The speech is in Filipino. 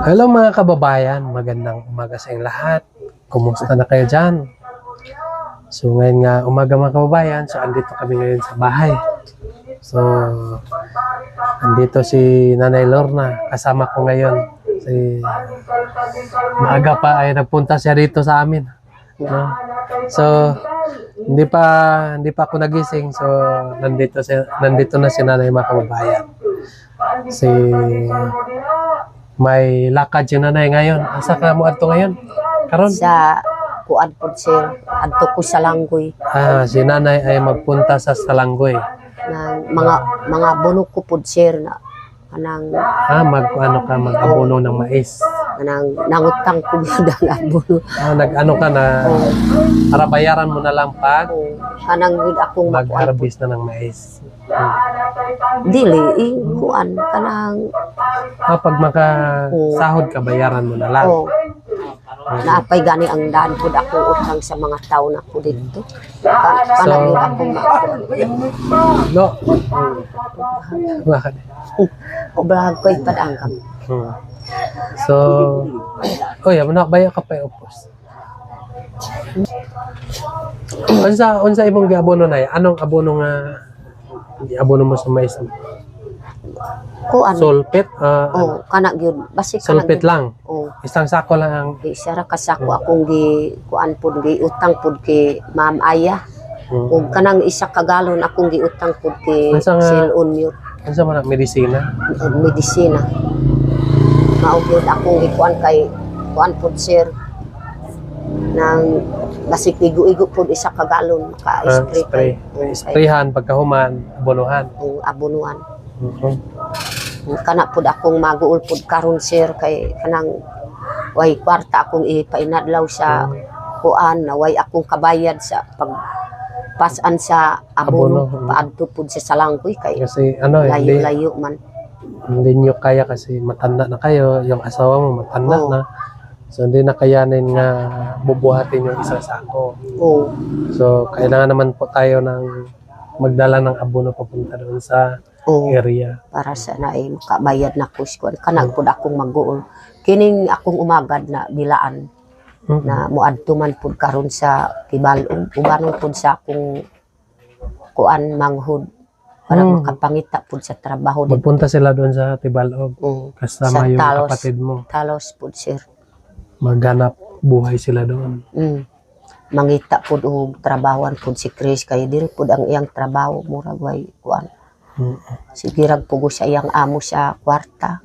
Hello mga kababayan, magandang umaga sa inyong lahat. Kumusta na kayo dyan? So ngayon nga umaga mga kababayan, so andito kami ngayon sa bahay. So andito si Nanay Lorna, kasama ko ngayon. Maaga pa ay nagpunta siya dito sa amin. No? So hindi pa ako nagising, so nandito na si Nanay mga kababayan. May lakad si Nanay ngayon. Asa ka mo adto ngayon? Karon? Sa kuan po sir, adto ko sa Langgoy. Si Nanay ay magpunta sa Salanggoy. Ng mga bunok ko po sir na anang Mag-abono ng mais. anang nangutang ko ang abono. Nag-ano ka na, para bayaran mo na lang pag Anang gud akong mag-harvest na ng mais. dili kuan kanang Pag makasahod ka, bayaran mo na lang. naapay gani ang daan pud ako utang sa mga tawo na ko dito. Kanang gud akong No. Bakit? oblag ko ipadangkam. So, bayo ka pa upos. Unsa imong giabono nay? Anong abono nga giabono mo sa mais? Kuan. Sulfate? Kana gyud basi kana Sulfate lang. Isang sako lang ang Sara kasako akong gi kuan pud gi utang pud kay Ma'am Aya. Ug kanang isa ka galon akong gi utang pud kay Silon yun. unsa man ang medisina? Medisina. Mao gyud akong gi kuan kay kuan pud sir nang basi igo-igo pud isa ka galon maka-spray. Sprayhan pagkahuman, abonohan. Abonuan. Kana pud akong maguol pud karon sir kay kanang way kwarta akong ipainadlaw sa kuan na way akong kabayad sa pagpasan sa abono paadto pud sa Salanggoy kay Kasi layo-layo man. Hindi nyo kaya kasi matanda na kayo, yung asawa mo matanda na. So hindi na kayanin nga bubuhatin yung isang sako. So kailangan naman po tayo ng magdala ng abono papunta doon sa area. Para sa naay makabayad na kuskon kanang pud akong maguol. Kining akong umagad na bilaan na muadto man pud karon sa Tibalog ubanon pud sa akong kuan manghud para makapangita pud sa trabaho dito. Magpunta sila doon sa Tibalog kasama Sa yung Talos. kapatid mo. Talos pud sir. Maghanap buhay sila doon. Mangita pud og trabawan pud si Chris kay diri pud ang iyang trabaho murag way kuan. Sige rag pugo sa iyang amo sa kwarta.